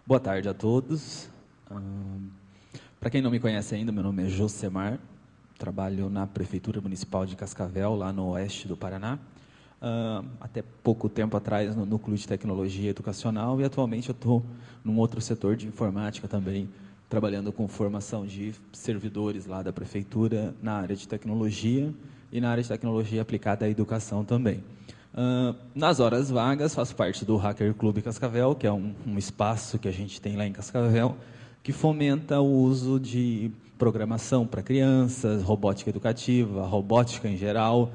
Boa tarde a todos. Para quem não me conhece ainda, meu nome é Josemar, trabalho na Prefeitura Municipal de Cascavel, lá no oeste do Paraná. Até pouco tempo atrás no Núcleo de Tecnologia Educacional e atualmente eu estou num outro setor de informática também, trabalhando com formação de servidores lá da Prefeitura na área de tecnologia e na área de tecnologia aplicada à educação também. Nas horas vagas, faço parte do Hacker Clube Cascavel, que é um espaço que a gente tem lá em Cascavel, que fomenta o uso de programação para crianças, robótica educativa, robótica em geral,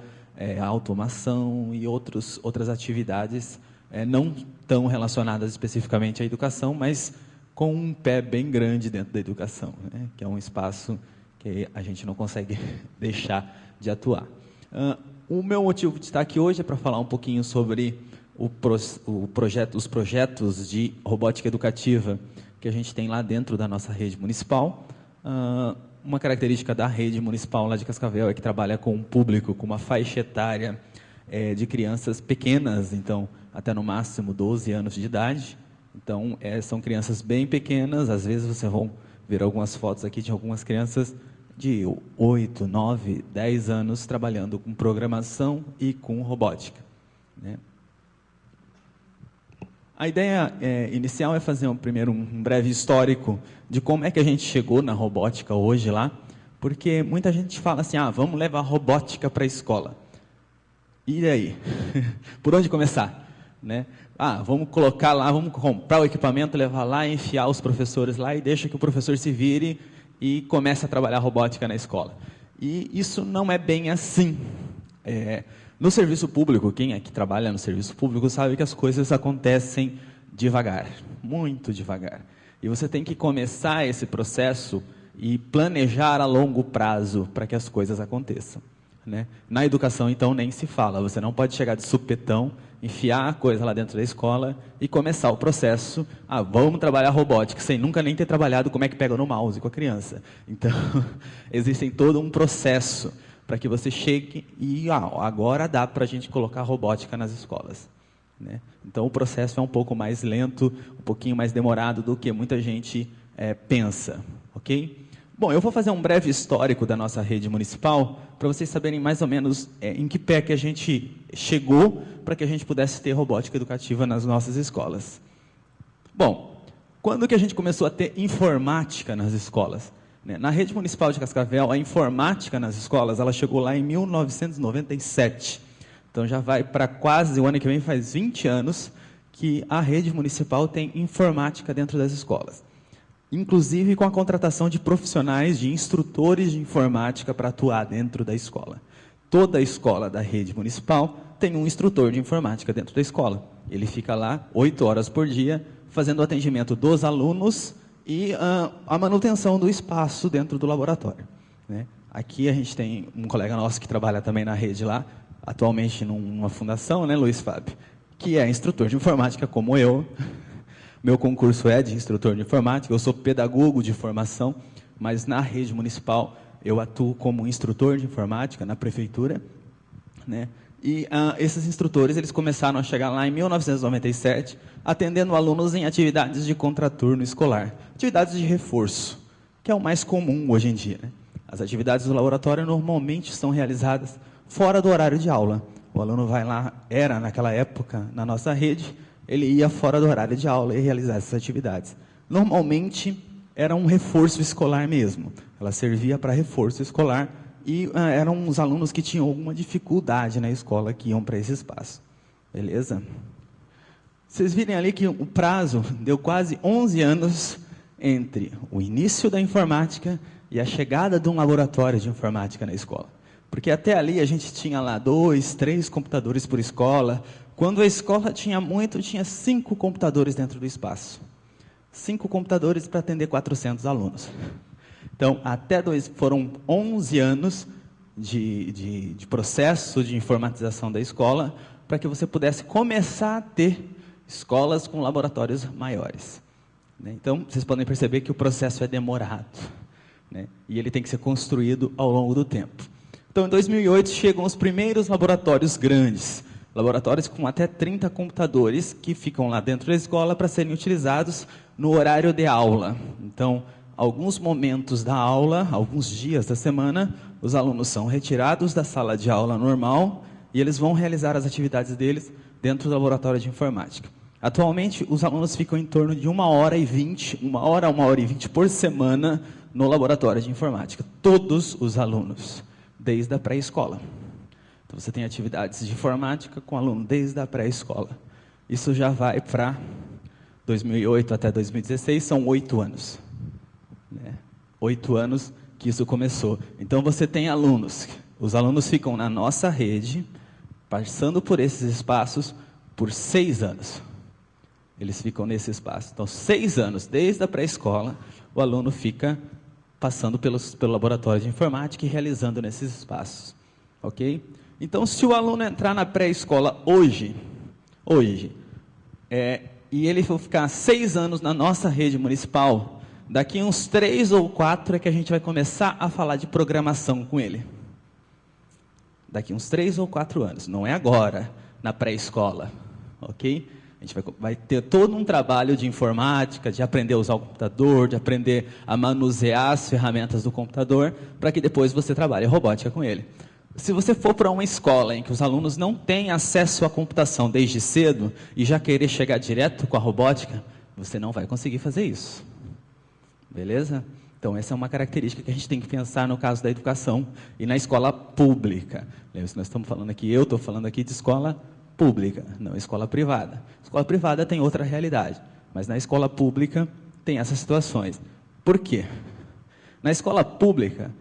automação e outras atividades não tão relacionadas especificamente à educação, mas com um pé bem grande dentro da educação, né? Que é um espaço que a gente não consegue deixar de atuar. O meu motivo de estar aqui hoje é para falar um pouquinho sobre os projetos de robótica educativa que a gente tem lá dentro da nossa rede municipal. Uma característica da rede municipal lá de Cascavel é que trabalha com um público, com uma faixa etária de crianças pequenas, então até no máximo 12 anos de idade. Então são crianças bem pequenas, às vezes vocês vão ver algumas fotos aqui de algumas crianças de 8, 9, 10 anos trabalhando com programação e com robótica, né? A ideia inicial é fazer primeiro um breve histórico de como é que a gente chegou na robótica hoje lá, porque muita gente fala assim, vamos levar robótica para a escola. E aí? Por onde começar? Né? Vamos colocar lá, vamos comprar o equipamento, levar lá, enfiar os professores lá e deixa que o professor se vire e comece a trabalhar robótica na escola. E isso não é bem assim. No serviço público, quem aqui trabalha no serviço público sabe que as coisas acontecem devagar, muito devagar. E você tem que começar esse processo e planejar a longo prazo para que as coisas aconteçam, né? Na educação, então, nem se fala. Você não pode chegar de supetão, enfiar a coisa lá dentro da escola e começar o processo. Vamos trabalhar robótica, sem nunca nem ter trabalhado como é que pega no mouse com a criança. Então, existe todo um processo para que você chegue e agora dá para a gente colocar robótica nas escolas, né? Então, o processo é um pouco mais lento, um pouquinho mais demorado do que muita gente pensa, ok? Bom, eu vou fazer um breve histórico da nossa rede municipal, para vocês saberem mais ou menos em que pé que a gente chegou para que a gente pudesse ter robótica educativa nas nossas escolas. Bom, quando que a gente começou a ter informática nas escolas? Na rede municipal de Cascavel, a informática nas escolas, ela chegou lá em 1997. Então já vai para quase, o ano que vem faz 20 anos, que a rede municipal tem informática dentro das escolas. Inclusive com a contratação de profissionais, de instrutores de informática para atuar dentro da escola. Toda a escola da rede municipal tem um instrutor de informática dentro da escola. Ele fica lá 8 horas por dia, fazendo o atendimento dos alunos e a manutenção do espaço dentro do laboratório, né? Aqui a gente tem um colega nosso que trabalha também na rede lá, atualmente numa fundação, né, Luiz Fábio, que é instrutor de informática como eu. Meu concurso é de instrutor de informática, eu sou pedagogo de formação, mas na rede municipal eu atuo como instrutor de informática na prefeitura, né? E esses instrutores, eles começaram a chegar lá em 1997, atendendo alunos em atividades de contraturno escolar, atividades de reforço, que é o mais comum hoje em dia, né? As atividades do laboratório normalmente são realizadas fora do horário de aula. O aluno vai lá, naquela época, na nossa rede, ele ia fora do horário de aula e realizar essas atividades. Normalmente, era um reforço escolar mesmo. Ela servia para reforço escolar e eram os alunos que tinham alguma dificuldade na escola que iam para esse espaço. Beleza? Vocês virem ali que o prazo deu quase 11 anos entre o início da informática e a chegada de um laboratório de informática na escola. Porque até ali a gente tinha lá 2, 3 computadores por escola. Quando a escola tinha 5 computadores dentro do espaço. 5 computadores para atender 400 alunos. Então, foram 11 anos de processo de informatização da escola para que você pudesse começar a ter escolas com laboratórios maiores, né? Então, vocês podem perceber que o processo é demorado, né? E ele tem que ser construído ao longo do tempo. Então, em 2008, chegam os primeiros laboratórios grandes, Laboratórios com até 30 computadores que ficam lá dentro da escola para serem utilizados no horário de aula. Então, alguns momentos da aula, alguns dias da semana, os alunos são retirados da sala de aula normal e eles vão realizar as atividades deles dentro do laboratório de informática. Atualmente, os alunos ficam em torno de 1h20, 1h20 por semana no laboratório de informática. Todos os alunos, desde a pré-escola. Então, você tem atividades de informática com aluno desde a pré-escola. Isso já vai para 2008 até 2016, são 8 anos. 8 anos que isso começou. Então, você tem alunos, os alunos ficam na nossa rede, passando por esses espaços, por 6 anos. Eles ficam nesse espaço. Então, 6 anos, desde a pré-escola, o aluno fica passando pelo laboratório de informática e realizando nesses espaços. Ok? Então, se o aluno entrar na pré-escola hoje, e ele for ficar 6 anos na nossa rede municipal, daqui uns 3 ou 4 é que a gente vai começar a falar de programação com ele. Daqui uns 3 ou 4 anos, não é agora, na pré-escola, ok? A gente vai ter todo um trabalho de informática, de aprender a usar o computador, de aprender a manusear as ferramentas do computador, para que depois você trabalhe robótica com ele. Se você for para uma escola em que os alunos não têm acesso à computação desde cedo e já querer chegar direto com a robótica, você não vai conseguir fazer isso. Beleza? Então, essa é uma característica que a gente tem que pensar no caso da educação e na escola pública. Lembra-se, nós estamos falando aqui, eu estou falando aqui de escola pública, não escola privada. Escola privada tem outra realidade, mas na escola pública tem essas situações. Por quê? Na escola pública,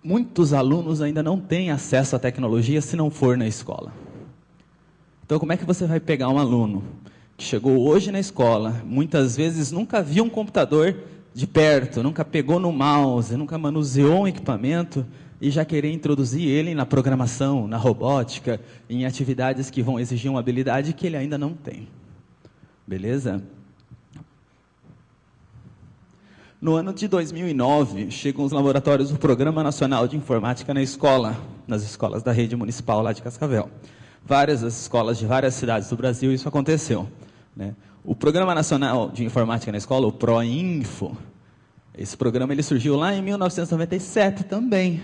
muitos alunos ainda não têm acesso à tecnologia se não for na escola. Então, como é que você vai pegar um aluno que chegou hoje na escola, muitas vezes nunca viu um computador de perto, nunca pegou no mouse, nunca manuseou um equipamento e já querer introduzir ele na programação, na robótica, em atividades que vão exigir uma habilidade que ele ainda não tem. Beleza? No ano de 2009, chegam os laboratórios do Programa Nacional de Informática na escola, nas escolas da rede municipal lá de Cascavel. Várias escolas de várias cidades do Brasil, isso aconteceu. Né? O Programa Nacional de Informática na escola, o PROINFO, esse programa ele surgiu lá em 1997 também.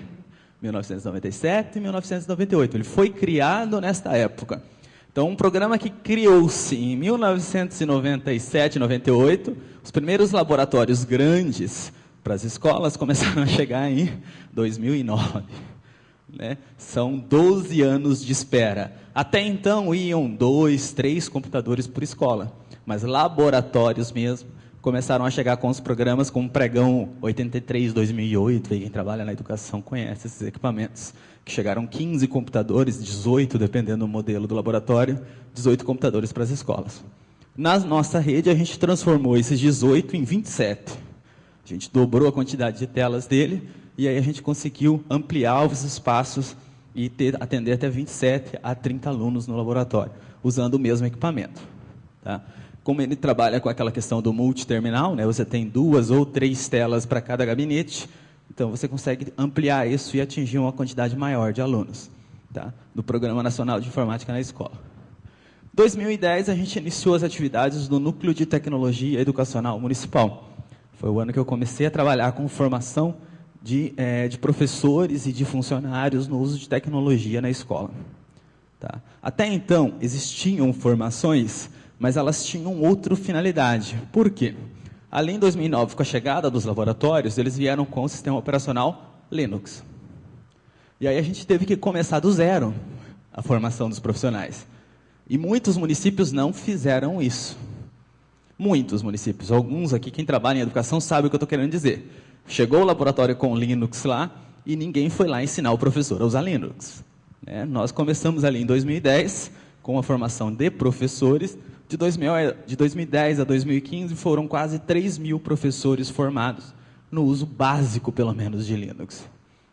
1997 e 1998. Ele foi criado nesta época. Então, um programa que criou-se em 1997, 98, os primeiros laboratórios grandes para as escolas começaram a chegar em 2009. Né? São 12 anos de espera. Até então, iam 2, 3 computadores por escola. Mas laboratórios mesmo começaram a chegar com os programas como Pregão 83, 2008. E quem trabalha na educação conhece esses equipamentos. Que chegaram 15 computadores, 18, dependendo do modelo do laboratório, 18 computadores para as escolas. Na nossa rede, a gente transformou esses 18 em 27. A gente dobrou a quantidade de telas dele, e aí a gente conseguiu ampliar os espaços e atender até 27 a 30 alunos no laboratório, usando o mesmo equipamento. Tá? Como ele trabalha com aquela questão do multiterminal, né, você tem 2 ou 3 telas para cada gabinete, então você consegue ampliar isso e atingir uma quantidade maior de alunos, tá? Do Programa Nacional de Informática na escola. Em 2010, a gente iniciou as atividades do Núcleo de Tecnologia Educacional Municipal. Foi o ano que eu comecei a trabalhar com formação de professores e de funcionários no uso de tecnologia na escola. Tá? Até então, existiam formações, mas elas tinham outra finalidade. Por quê? Além de 2009, com a chegada dos laboratórios, eles vieram com o sistema operacional Linux. E aí a gente teve que começar do zero a formação dos profissionais. E muitos municípios não fizeram isso. Muitos municípios. Alguns aqui, quem trabalha em educação, sabe o que eu estou querendo dizer. Chegou o laboratório com Linux lá e ninguém foi lá ensinar o professor a usar Linux. Né? Nós começamos ali em 2010 com a formação de professores. De 2010 a 2015 foram quase 3 mil professores formados no uso básico, pelo menos, de Linux.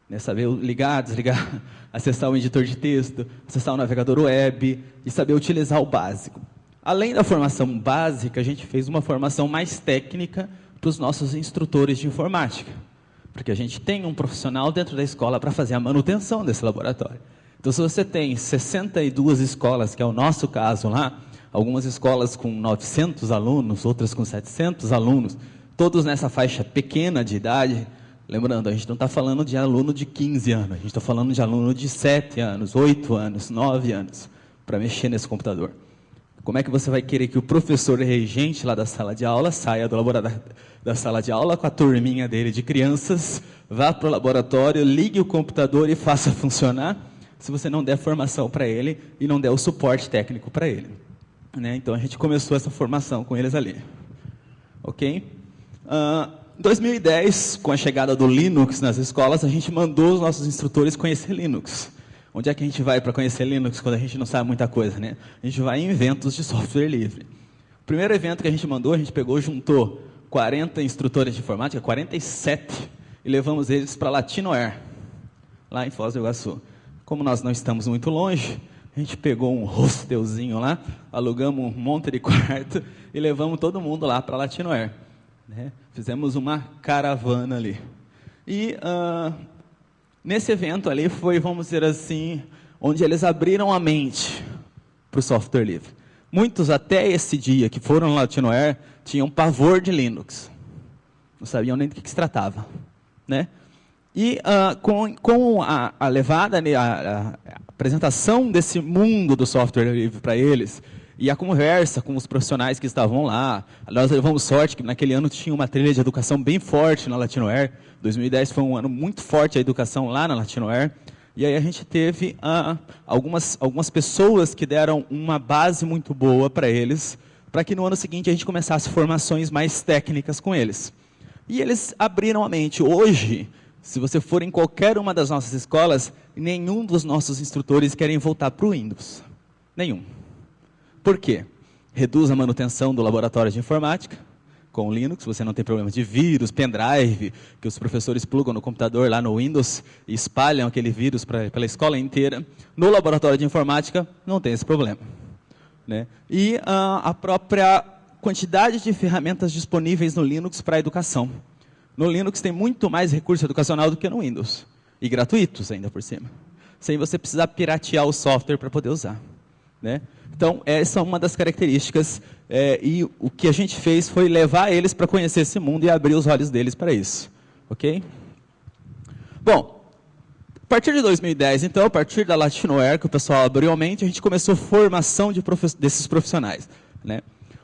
Né? Saber ligar, desligar, acessar o editor de texto, acessar o navegador web e saber utilizar o básico. Além da formação básica, a gente fez uma formação mais técnica para os nossos instrutores de informática. Porque a gente tem um profissional dentro da escola para fazer a manutenção desse laboratório. Então, se você tem 62 escolas, que é o nosso caso lá, algumas escolas com 900 alunos, outras com 700 alunos, todos nessa faixa pequena de idade, lembrando, a gente não está falando de aluno de 15 anos, a gente está falando de aluno de 7 anos, 8 anos, 9 anos, para mexer nesse computador. Como é que você vai querer que o professor regente lá da sala de aula saia do laboratório da sala de aula com a turminha dele de crianças, vá para o laboratório, ligue o computador e faça funcionar, se você não der formação para ele e não der o suporte técnico para ele, né? Então a gente começou essa formação com eles ali. Ok? Em 2010, com a chegada do Linux nas escolas, a gente mandou os nossos instrutores conhecer Linux. Onde é que a gente vai para conhecer Linux quando a gente não sabe muita coisa, né? A gente vai em eventos de software livre. O primeiro evento que a gente mandou, a gente pegou, juntou 40 instrutores de informática, 47, e levamos eles para Latinoair, lá em Foz do Iguaçu. Como nós não estamos muito longe, a gente pegou um hostelzinho lá, alugamos um monte de quarto e levamos todo mundo lá para Latinoair, né? Fizemos uma caravana ali. E nesse evento ali foi, vamos dizer assim, onde eles abriram a mente para o software livre. Muitos até esse dia que foram no Latinoair tinham pavor de Linux. Não sabiam nem do que se tratava, né? E com a levada, a apresentação desse mundo do software livre para eles, e a conversa com os profissionais que estavam lá, nós levamos sorte que naquele ano tinha uma trilha de educação bem forte na Latinoair. 2010 foi um ano muito forte a educação lá na Latinoair. E aí a gente teve algumas pessoas que deram uma base muito boa para eles, para que no ano seguinte a gente começasse formações mais técnicas com eles. E eles abriram a mente. Hoje, se você for em qualquer uma das nossas escolas, nenhum dos nossos instrutores querem voltar para o Windows. Nenhum. Por quê? Reduz a manutenção do laboratório de informática. Com o Linux, você não tem problema de vírus, pendrive, que os professores plugam no computador lá no Windows e espalham aquele vírus pela escola inteira. No laboratório de informática, não tem esse problema, né? E a própria quantidade de ferramentas disponíveis no Linux para a educação. No Linux tem muito mais recurso educacional do que no Windows. E gratuitos ainda por cima. Sem você precisar piratear o software para poder usar, né? Então, essa é uma das características, e o que a gente fez foi levar eles para conhecer esse mundo e abrir os olhos deles para isso. Ok? Bom, a partir de 2010, então, a partir da Latinoair, que o pessoal abriu a mente, a gente começou a formação desses profissionais, né?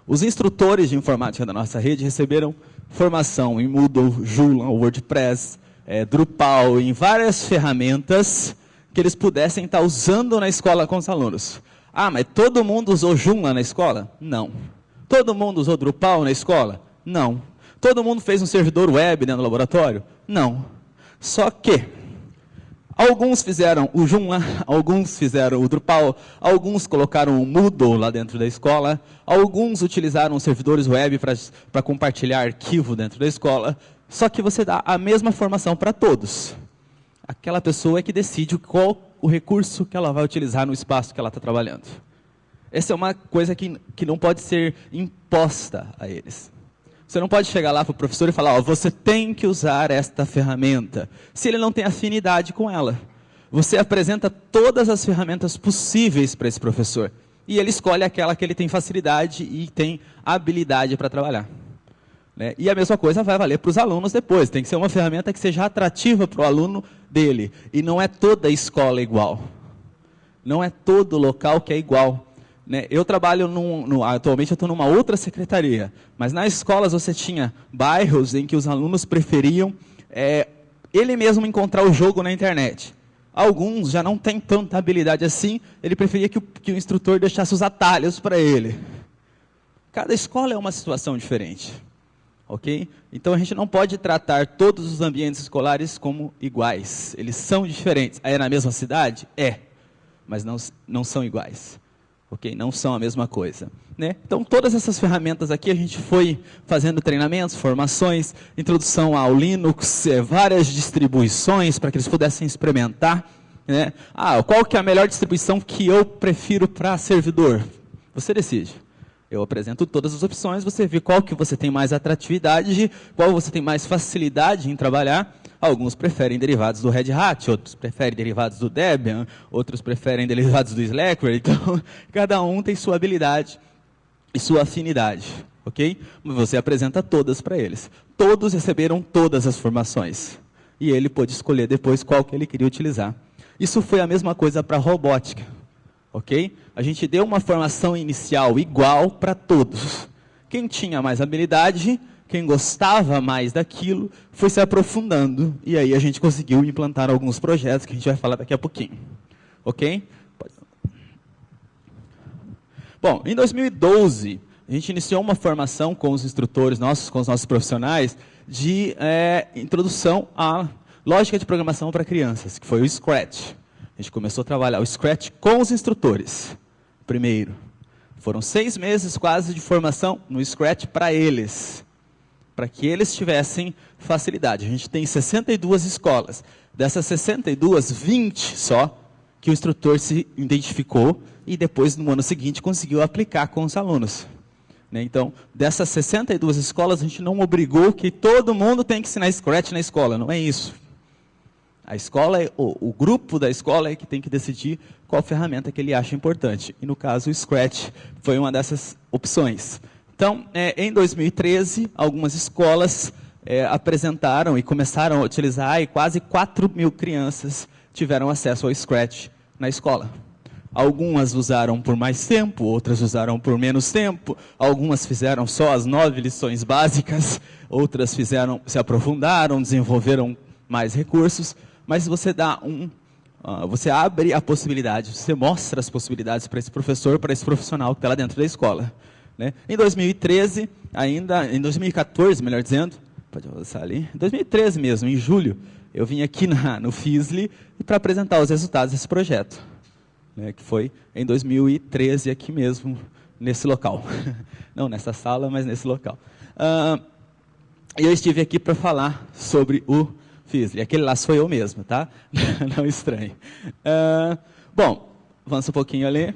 Os instrutores de informática da nossa rede receberam formação em Moodle, Joomla, WordPress, Drupal, em várias ferramentas que eles pudessem estar usando na escola com os alunos. Ah, mas todo mundo usou Joomla na escola? Não. Todo mundo usou Drupal na escola? Não. Todo mundo fez um servidor web dentro do laboratório? Não. Só que alguns fizeram o Joomla, alguns fizeram o Drupal, alguns colocaram o Moodle lá dentro da escola, alguns utilizaram servidores web para compartilhar arquivo dentro da escola. Só que você dá a mesma formação para todos. Aquela pessoa é que decide qual o recurso que ela vai utilizar no espaço que ela está trabalhando. Essa é uma coisa que não pode ser imposta a eles. Você não pode chegar lá para o professor e falar, você tem que usar esta ferramenta, se ele não tem afinidade com ela. Você apresenta todas as ferramentas possíveis para esse professor, e ele escolhe aquela que ele tem facilidade e tem habilidade para trabalhar, né? E a mesma coisa vai valer para os alunos depois. Tem que ser uma ferramenta que seja atrativa para o aluno dele. E não é toda escola igual. Não é todo local que é igual, né? Eu trabalho atualmente eu estou numa outra secretaria. Mas nas escolas você tinha bairros em que os alunos preferiam ele mesmo encontrar o jogo na internet. Alguns já não têm tanta habilidade assim. Ele preferia que o instrutor deixasse os atalhos para ele. Cada escola é uma situação diferente. Ok? Então a gente não pode tratar todos os ambientes escolares como iguais. Eles são diferentes. É na mesma cidade? É. Mas não são iguais. Ok? Não são a mesma coisa, né? Então todas essas ferramentas aqui a gente foi fazendo treinamentos, formações, introdução ao Linux, várias distribuições para que eles pudessem experimentar, né? Qual que é a melhor distribuição que eu prefiro para servidor? Você decide. Eu apresento todas as opções, você vê qual que você tem mais atratividade, qual você tem mais facilidade em trabalhar, Alguns preferem derivados do Red Hat, outros preferem derivados do Debian, outros preferem derivados do Slackware. Então, cada um tem sua habilidade e sua afinidade, ok? Mas você apresenta todas para eles. Todos receberam todas as formações. E ele pôde escolher depois qual que ele queria utilizar. Isso foi a mesma coisa para a robótica, ok? A gente deu uma formação inicial igual para todos. Quem tinha mais habilidade, quem gostava mais daquilo, foi se aprofundando. E aí a gente conseguiu implantar alguns projetos que a gente vai falar daqui a pouquinho, ok? Bom, em 2012, a gente iniciou uma formação com os instrutores nossos, com os nossos profissionais, de introdução à lógica de programação para crianças, que foi o Scratch. A gente começou a trabalhar o Scratch com os instrutores, primeiro. Foram 6 meses quase de formação no Scratch para eles, para que eles tivessem facilidade. A gente tem 62 escolas. Dessas 62, 20 só, que o instrutor se identificou e depois, no ano seguinte, conseguiu aplicar com os alunos. Então, dessas 62 escolas, a gente não obrigou que todo mundo tem que ensinar Scratch na escola, não é isso. A escola, o grupo da escola é que tem que decidir qual ferramenta que ele acha importante. E, no caso, o Scratch foi uma dessas opções. Então, em 2013, algumas escolas apresentaram e começaram a utilizar, e quase 4.000 crianças tiveram acesso ao Scratch na escola. Algumas usaram por mais tempo, outras usaram por menos tempo, algumas fizeram só as 9 lições básicas, outras se aprofundaram, desenvolveram mais recursos, mas você você abre a possibilidade, você mostra as possibilidades para esse professor, para esse profissional que está lá dentro da escola. Em 2013, em 2014, melhor dizendo, pode avançar ali, em 2013 mesmo, em julho, eu vim aqui no FISLE para apresentar os resultados desse projeto. Que foi em 2013 aqui mesmo, nesse local. Não nessa sala, mas nesse local. E eu estive aqui para falar sobre o FISLE. Aquele lá sou eu mesmo, tá? Não estranhe. Bom, avança um pouquinho ali.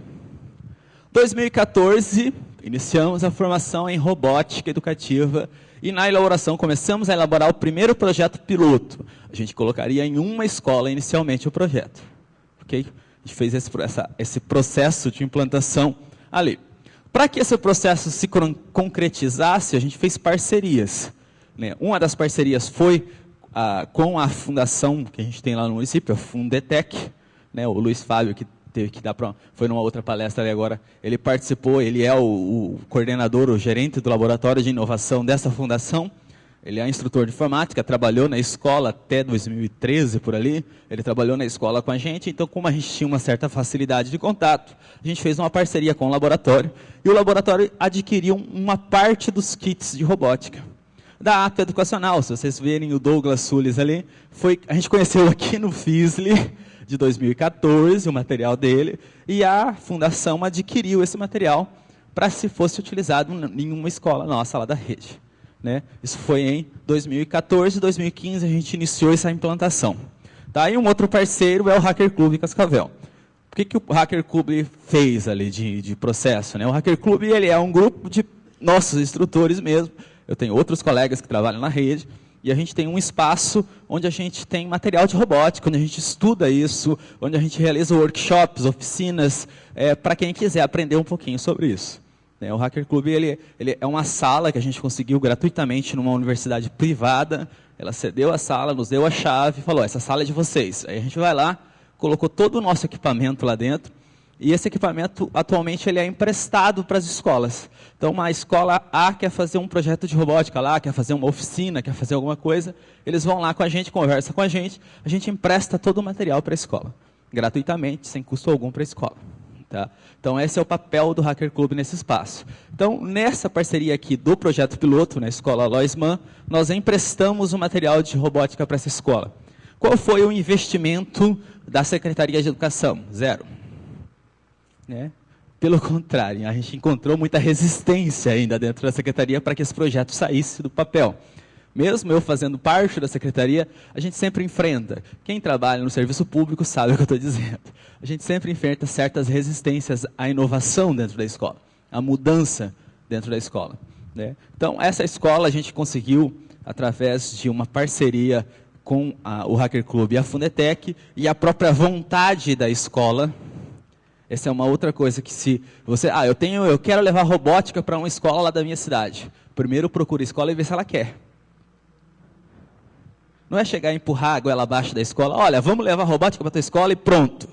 2014, iniciamos a formação em robótica educativa e na elaboração, começamos a elaborar o primeiro projeto piloto. A gente colocaria em uma escola inicialmente o projeto. Ok? A gente fez esse processo de implantação ali. Para que esse processo se concretizasse, a gente fez parcerias. Uma das parcerias foi com a fundação que a gente tem lá no município, a Fundetec. O Luiz Fábio, que teve que foi numa outra palestra ali agora, ele participou, ele é o coordenador, o gerente do laboratório de inovação dessa fundação. Ele é instrutor de informática, trabalhou na escola até 2013, por ali. Ele trabalhou na escola com a gente, então como a gente tinha uma certa facilidade de contato, a gente fez uma parceria com o laboratório, e o laboratório adquiriu uma parte dos kits de robótica. Da APA Educacional, se vocês verem o Douglas Sulis ali, a gente conheceu aqui no FISLE, de 2014, o material dele, e a fundação adquiriu esse material para se fosse utilizado em uma escola nossa lá da rede. Isso foi em 2014, 2015 a gente iniciou essa implantação. E um outro parceiro é o Hacker Club Cascavel. O que o Hacker Club fez ali de processo? O Hacker Club ele é um grupo de nossos instrutores mesmo. Eu tenho outros colegas que trabalham na rede, e a gente tem um espaço onde a gente tem material de robótica, onde a gente estuda isso, onde a gente realiza workshops, oficinas, para quem quiser aprender um pouquinho sobre isso. O Hacker Club ele é uma sala que a gente conseguiu gratuitamente numa universidade privada. Ela cedeu a sala, nos deu a chave e falou, essa sala é de vocês. Aí a gente vai lá, colocou todo o nosso equipamento lá dentro, e esse equipamento atualmente ele é emprestado para as escolas. Então uma escola A quer fazer um projeto de robótica lá, quer fazer uma oficina, quer fazer alguma coisa, eles vão lá com a gente, conversam com a gente empresta todo o material para a escola, gratuitamente, sem custo algum para a escola. Então, esse é o papel do Hacker Club nesse espaço. Então, nessa parceria aqui do projeto piloto, na escola Loisman, nós emprestamos o material de robótica para essa escola. Qual foi o investimento da Secretaria de Educação? 0. Pelo contrário, a gente encontrou muita resistência ainda dentro da Secretaria para que esse projeto saísse do papel. Mesmo eu fazendo parte da secretaria, a gente sempre enfrenta. Quem trabalha no serviço público sabe o que eu estou dizendo. A gente sempre enfrenta certas resistências à inovação dentro da escola, à mudança dentro da escola. Então, essa escola a gente conseguiu, através de uma parceria com o Hacker Club e a Fundetec, e a própria vontade da escola. Essa é uma outra coisa que se você... eu quero levar robótica para uma escola lá da minha cidade. Primeiro procura a escola e vê se ela quer. Não é chegar e empurrar a goela abaixo da escola, olha, vamos levar robótica para a tua escola e pronto.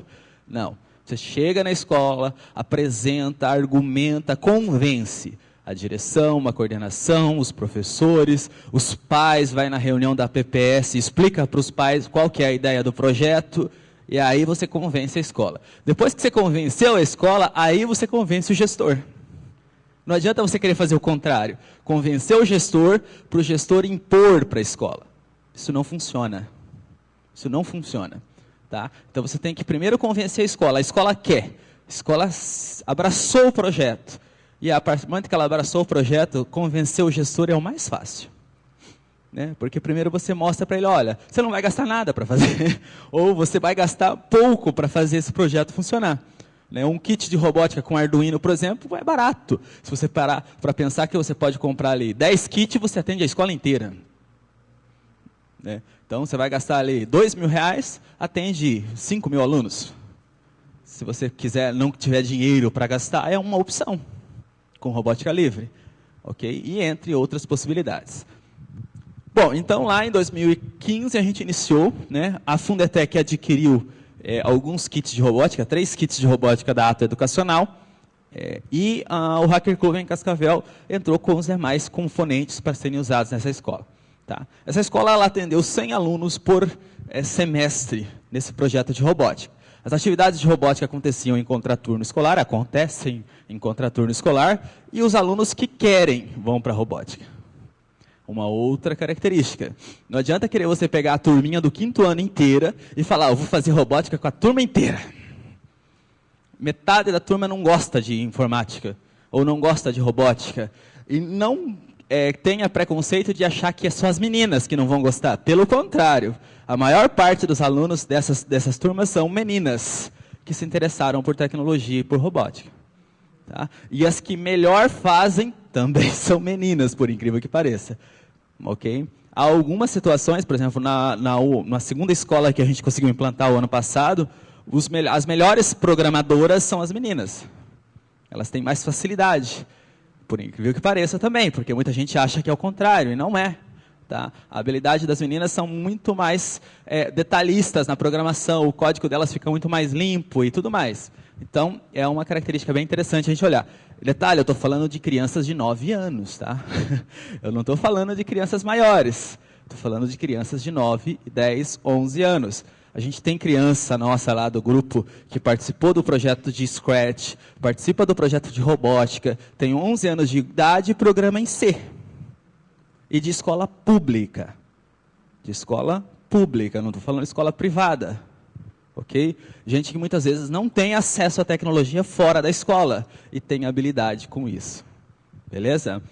Não. Você chega na escola, apresenta, argumenta, convence a direção, a coordenação, os professores, os pais, vai na reunião da PPS, explica para os pais qual que é a ideia do projeto, e aí você convence a escola. Depois que você convenceu a escola, aí você convence o gestor. Não adianta você querer fazer o contrário. Convencer o gestor para o gestor impor para a escola. Isso não funciona. Isso não funciona. Tá? Então você tem que primeiro convencer a escola quer. A escola abraçou o projeto. E a partir do momento que ela abraçou o projeto, convencer o gestor é o mais fácil. Né? Porque primeiro você mostra para ele, olha, você não vai gastar nada para fazer. Ou você vai gastar pouco para fazer esse projeto funcionar. Né? Um kit de robótica com Arduino, por exemplo, é barato. Se você parar para pensar que você pode comprar ali 10 kits, você atende a escola inteira. Né? Então, você vai gastar ali R$2.000, atende 5.000 alunos. Se você quiser, não tiver dinheiro para gastar, é uma opção, com robótica livre. Okay? E entre outras possibilidades. Bom, então lá em 2015 a gente iniciou, né? A Fundetec adquiriu alguns kits de robótica, 3 kits de robótica da Ato Educacional, e o Hacker Club em Cascavel entrou com os demais componentes para serem usados nessa escola. Tá? Essa escola ela atendeu 100 alunos por semestre nesse projeto de robótica. As atividades de robótica aconteciam em contraturno escolar, acontecem em contraturno escolar, e os alunos que querem vão para a robótica. Uma outra característica. Não adianta querer você pegar a turminha do 5º ano inteira e falar, eu vou fazer robótica com a turma inteira. Metade da turma não gosta de informática, ou não gosta de robótica, e não tenha preconceito de achar que é só as meninas que não vão gostar. Pelo contrário, a maior parte dos alunos dessas turmas são meninas que se interessaram por tecnologia e por robótica. Tá? E as que melhor fazem também são meninas, por incrível que pareça. Okay? Há algumas situações, por exemplo, na segunda escola que a gente conseguiu implantar o ano passado, as melhores programadoras são as meninas. Elas têm mais facilidade. Por incrível que pareça também, porque muita gente acha que é o contrário, e não é. Tá? A habilidade das meninas são muito mais detalhistas na programação, o código delas fica muito mais limpo e tudo mais. Então, é uma característica bem interessante a gente olhar. Detalhe, eu estou falando de crianças de 9 anos, tá? Eu não estou falando de crianças maiores. Estou falando de crianças de 9, 10, 11 anos. A gente tem criança nossa lá do grupo que participou do projeto de Scratch, participa do projeto de robótica, tem 11 anos de idade e programa em C. E de escola pública. De escola pública, não estou falando de escola privada. Ok? Gente que muitas vezes não tem acesso à tecnologia fora da escola e tem habilidade com isso. Beleza?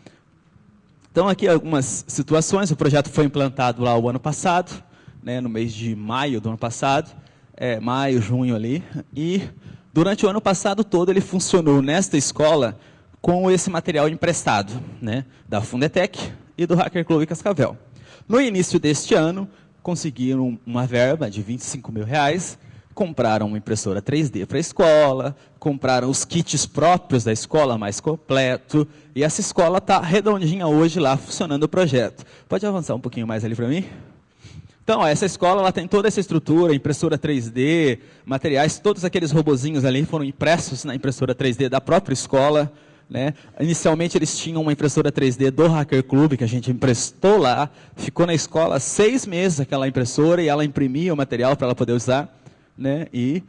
Então, aqui algumas situações. O projeto foi implantado lá o ano passado, né, no mês de maio do ano passado. Maio, junho ali. E durante o ano passado todo ele funcionou nesta escola com esse material emprestado, né, da Fundetec e do Hacker Club Cascavel. No início deste ano, conseguiram uma verba de R$25.000, compraram uma impressora 3D para a escola, compraram os kits próprios da escola mais completo, e essa escola está redondinha hoje lá, funcionando o projeto. Pode avançar um pouquinho mais ali para mim? Então, essa escola ela tem toda essa estrutura, impressora 3D, materiais, todos aqueles robozinhos ali foram impressos na impressora 3D da própria escola. Né? Inicialmente eles tinham uma impressora 3D do Hacker Club, que a gente emprestou lá, ficou na escola 6 meses aquela impressora, e ela imprimia o material para ela poder usar. Né? E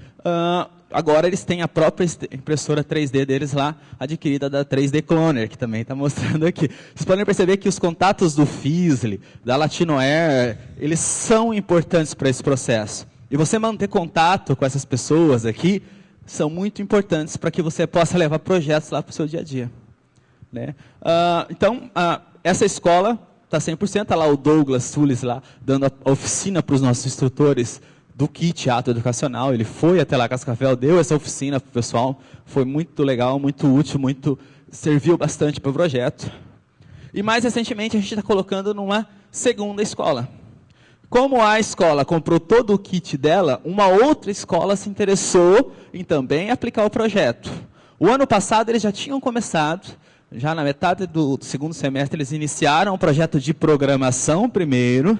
agora eles têm a própria impressora 3D deles lá, adquirida da 3D Cloner, que também está mostrando aqui. Vocês podem perceber que os contatos do Fizzly, da Latinoair, eles são importantes para esse processo. E você manter contato com essas pessoas aqui, são muito importantes para que você possa levar projetos lá para o seu dia a dia. Né? Então, essa escola está 100%, está lá o Douglas Tulis lá, dando a oficina para os nossos instrutores do kit Ato Educacional. Ele foi até lá Cascavel, deu essa oficina para o pessoal, foi muito legal, muito útil, serviu bastante para o projeto. E mais recentemente a gente está colocando numa segunda escola. Como a escola comprou todo o kit dela, uma outra escola se interessou em também aplicar o projeto. O ano passado eles já tinham começado, já na metade do segundo semestre eles iniciaram o projeto de programação primeiro,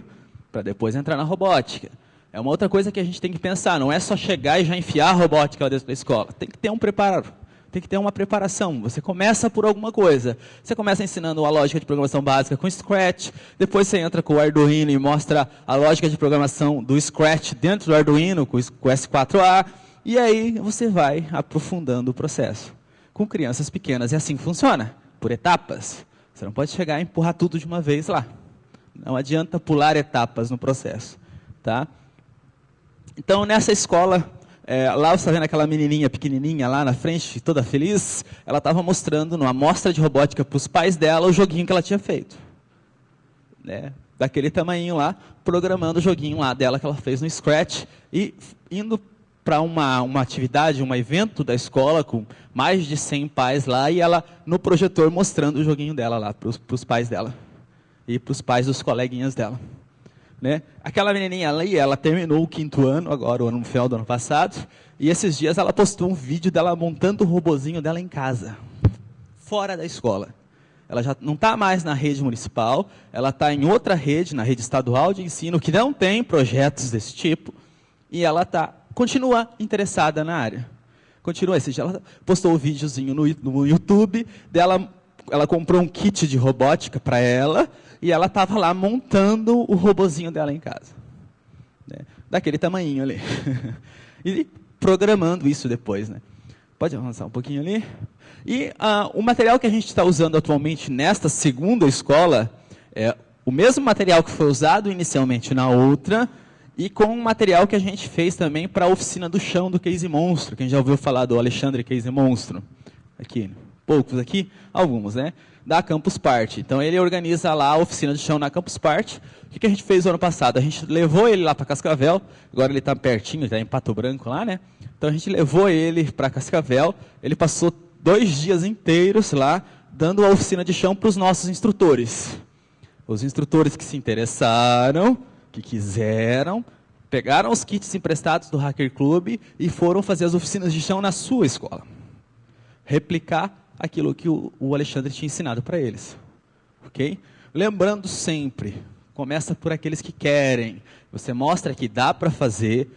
para depois entrar na robótica. É uma outra coisa que a gente tem que pensar, não é só chegar e já enfiar a robótica lá dentro da escola. Tem que ter um preparo, tem que ter uma preparação. Você começa por alguma coisa. Você começa ensinando a lógica de programação básica com Scratch, depois você entra com o Arduino e mostra a lógica de programação do Scratch dentro do Arduino, com o S4A, e aí você vai aprofundando o processo. Com crianças pequenas, e assim funciona, por etapas. Você não pode chegar e empurrar tudo de uma vez lá. Não adianta pular etapas no processo. Tá? Então, nessa escola, lá você está vendo aquela menininha pequenininha lá na frente, toda feliz, ela estava mostrando numa amostra de robótica para os pais dela o joguinho que ela tinha feito. Né? Daquele tamanhinho lá, programando o joguinho lá dela que ela fez no Scratch e indo para uma atividade, um evento da escola com mais de 100 pais lá e ela no projetor mostrando o joguinho dela lá para os pais dela e para os pais dos coleguinhas dela. Né? Aquela menininha ali, ela terminou o 5º ano, agora no final do ano passado, e esses dias ela postou um vídeo dela montando o robozinho dela em casa, fora da escola. Ela já não está mais na rede municipal, ela está em outra rede, na rede estadual de ensino, que não tem projetos desse tipo, e ela continua interessada na área. Continua, esse dia ela postou um videozinho no YouTube dela, ela comprou um kit de robótica para ela, e ela estava lá montando o robozinho dela em casa. Né? Daquele tamanhinho ali. E programando isso depois. Né? Pode avançar um pouquinho ali. E o material que a gente está usando atualmente nesta segunda escola é o mesmo material que foi usado inicialmente na outra, e com um material que a gente fez também para a oficina do chão do Case Monstro. Quem já ouviu falar do Alexandre Case Monstro? Aqui, poucos aqui, alguns, né? Da Campus Party. Então, ele organiza lá a oficina de chão na Campus Party. O que a gente fez no ano passado? A gente levou ele lá para Cascavel, agora ele está pertinho, está em Pato Branco lá, né? Então, a gente levou ele para Cascavel, ele passou 2 dias inteiros lá, dando a oficina de chão para os nossos instrutores. Os instrutores que se interessaram, que quiseram, pegaram os kits emprestados do Hacker Club e foram fazer as oficinas de chão na sua escola. Replicar aquilo que o Alexandre tinha ensinado para eles. Ok? Lembrando sempre, começa por aqueles que querem. Você mostra que dá para fazer,